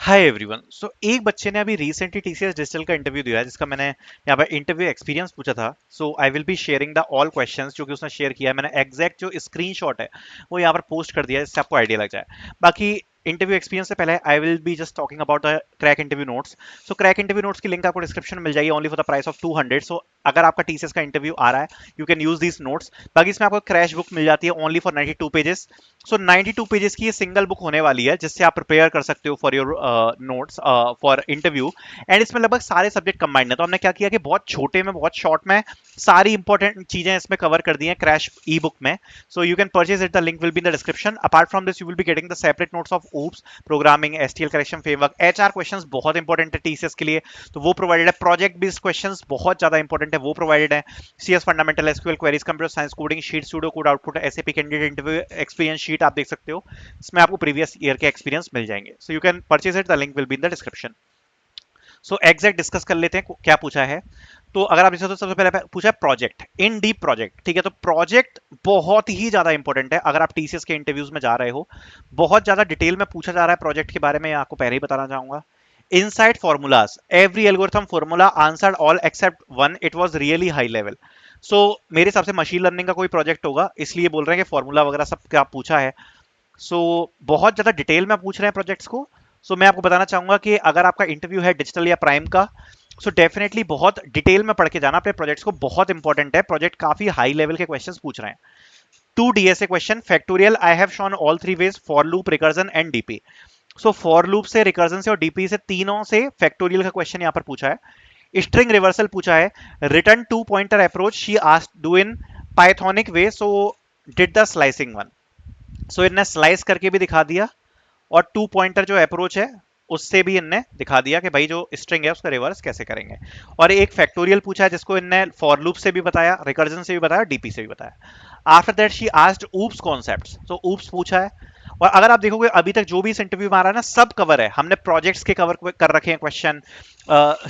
Hi everyone. सो एक बच्चे ने अभी रिसेंटली टीसीएस डिजिटल का इंटरव्यू दिया है, जिसका मैंने यहाँ पर इंटरव्यू एक्सपीरियंस पूछा था। So I will be sharing the all questions जो कि उसने शेयर किया है। मैंने एग्जैक्ट जो स्क्रीनशॉट है वो यहाँ पर पोस्ट कर दिया है, जिससे आपको आइडिया लग जाए। बाकी इंटरव्यू एक्सपीरियंस से पहले आई will be just talking about the crack interview notes. So crack interview notes की लिंक आपको डिस्क्रिप्शन में मिल जाएगी only for the price of 200। सो अगर आपका टीसीएस का इंटरव्यू आ रहा है, you can use these notes. बाकी इसमें आपको क्रैश बुक मिल जाती है only for 92 pages. So 92 pages की ये सिंगल बुक होने वाली है, जिससे आप प्रिपेयर कर सकते हो for your notes for interview. And इसमें लगभग सारे सब्जेक्ट कंबाइंड है। तो हमने क्या किया कि बहुत छोटे में, बहुत शॉर्ट में सारी इंपॉर्टेंट चीजें इसमें कवर कर दी हैं क्रैश ई बुक में। So you can purchase it, the link will be in the description. Apart from this you will be getting the separate notes of oops, programming, STL correction framework, HR questions बहुत important है TCS के लिए, तो वो provided है। Project based questions बहुत ज्यादा important है, वो प्रोवाइडेड है। CS fundamental, SQL queries, computer science coding sheet, pseudo code output, SAP candidate interview experience sheet आप देख सकते हो। इसमें आपको प्रीवियस ईयर के एक्सपीरियंस मिल जाएंगे। So you can purchase it, the link will be in the description. So exact discuss कर लेते हैं क्या पूछा है। तो अगर आप इसे, तो सबसे पहले पूछा है प्रोजेक्ट, इन डीप प्रोजेक्ट। ठीक है, तो प्रोजेक्ट बहुत ही ज्यादा इंपॉर्टेंट है अगर आप टीसीएस के इंटरव्यूज में जा रहे हो। बहुत ज्यादा डिटेल में पूछा जा रहा है प्रोजेक्ट के बारे में, आपको पहले ही बताना चाहूंगा। Inside formulas, every algorithm formula answered all except one, it was really high level. सो मेरे हिसाब से मशीन लर्निंग का कोई प्रोजेक्ट होगा, इसलिए बोल रहे हैं कि फॉर्मूला वगैरह सब क्या पूछा है। बहुत ज्यादा डिटेल में पूछ रहे हैं प्रोजेक्ट्स को। मैं आपको बताना चाहूंगा कि अगर आपका इंटरव्यू है डिजिटल या प्राइम का, डेफिनेटली बहुत डिटेल में पढ़ के जाना अपने प्रोजेक्ट्स को, बहुत इंपॉर्टेंट है। प्रोजेक्ट काफी हाई लेवल के क्वेश्चंस पूछ रहे हैं। 2 DSA question, factorial I have shown all 3 ways, for loop, recursion and DP. For loop से, रिकर्जन से और डीपी से, तीनों से फैक्टोरियल का क्वेश्चन यहां पर पूछा है। स्ट्रिंग रिवर्सल पूछा है। Return two pointer approach she asked do in pythonic way, so did the slicing one. इनने स्लाइस करके भी दिखा दिया, और 2 पॉइंटर जो अप्रोच है उससे भी इनने दिखा दिया कि भाई जो स्ट्रिंग है उसका रिवर्स कैसे करेंगे। और एक फैक्टोरियल पूछा है, जिसको इनने फॉर लूप से भी बताया, रिकर्जन से भी बताया, डीपी से भी बताया। After that she asked oops concepts, तो ऊप्स पूछा है। और अगर आप देखोगे अभी तक जो भी इस इंटरव्यू में आ रहा है ना, सब कवर है। हमने प्रोजेक्ट्स के कवर कर रखे हैं क्वेश्चन।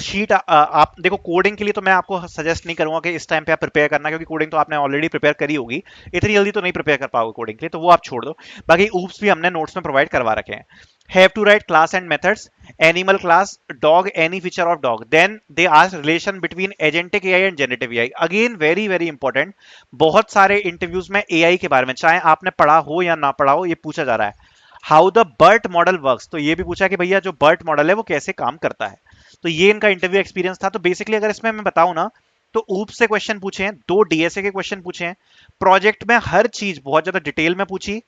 शीट आप देखो, कोडिंग के लिए तो मैं आपको सजेस्ट नहीं करूंगा कि इस टाइम पे आप प्रिपेयर करना, क्योंकि कोडिंग तो आपने ऑलरेडी प्रिपेयर करी होगी। इतनी जल्दी तो नहीं प्रिपेयर कर पाओगे कोडिंग के लिए, तो वो आप छोड़ दो। बाकी ऊप्स भी हमने नोट्स में प्रोवाइड करवा रखे हैं। Have to write class and methods, animal class, dog, any feature of dog, then they ask relation between agentic AI and generative AI. Again very very important. बहुत सारे इंटरव्यूज में AI के बारे में, चाहे आपने पढ़ा हो या ना पढ़ा हो, ये पूछा जा रहा है। How the BERT model works, तो ये भी पूछा कि भैया जो बर्ट मॉडल है वो कैसे काम करता है। तो ये इनका इंटरव्यू एक्सपीरियंस था। तो बेसिकली अगर इसमें मैं बताऊं ना, तो ऊप से क्वेश्चन पूछे हैं, 2 DSA के क्वेश्चन पूछे हैं। प्रोजेक्ट में हर चीज बहुत ज्यादा डिटेल में पूछी,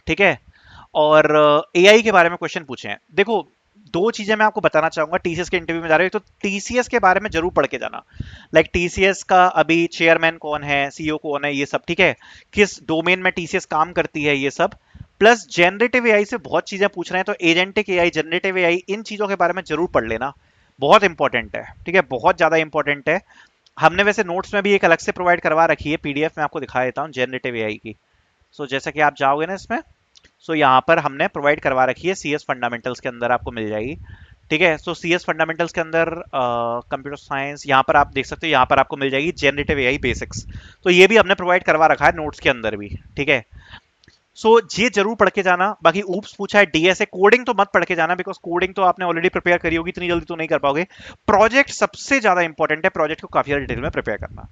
ठीक है। और एआई के बारे में क्वेश्चन पूछे हैं। देखो, दो चीजें मैं आपको बताना चाहूंगा टीसीएस के इंटरव्यू में जा रहे हो, तो टीसीएस के बारे में जरूर पढ़ के जाना। लाइक टीसीएस का अभी चेयरमैन कौन है, सीईओ कौन है, ये सब, ठीक है। किस डोमेन में टीसीएस काम करती है, ये सब। प्लस जनरेटिव एआई से बहुत चीजें पूछ रहे हैं, तो एजेंटिक एआई, जनरेटिव एआई, इन चीजों के बारे में जरूर पढ़ लेना। बहुत इंपॉर्टेंट है, ठीक है, बहुत ज्यादा इंपॉर्टेंट है। हमने वैसे नोट्स में भी एक अलग से प्रोवाइड करवा रखी है, पीडीएफ में आपको दिखा देता हूँ जनरेटिव एआई की। जैसा कि आप जाओगे ना इसमें, यहाँ पर हमने प्रोवाइड करवा रखी है, सीएस फंडामेंटल्स के अंदर आपको मिल जाएगी, ठीक है। सीएस फंडामेंटल्स के अंदर कंप्यूटर साइंस, यहाँ पर आप देख सकते हो, यहाँ पर आपको मिल जाएगी जनरेटिव एआई बेसिक्स। तो ये भी हमने प्रोवाइड करवा रखा है नोट्स के अंदर भी, ठीक है। ये जरूर पढ़ के जाना। बाकी ऊप्स पूछा है, डीएसए, कोडिंग तो मत पढ़ के जाना, बिकॉज कोडिंग तो आपने ऑलरेडी प्रिपेयर करी होगी, इतनी जल्दी तो नहीं कर पाओगे। प्रोजेक्ट सबसे ज्यादा इंपॉर्टेंट है, प्रोजेक्ट को काफी ज्यादा डिटेल में प्रिपेयर करना।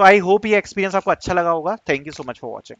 आई होप ये एक्सपीरियंस आपको अच्छा लगा होगा। Thank you so much for watching.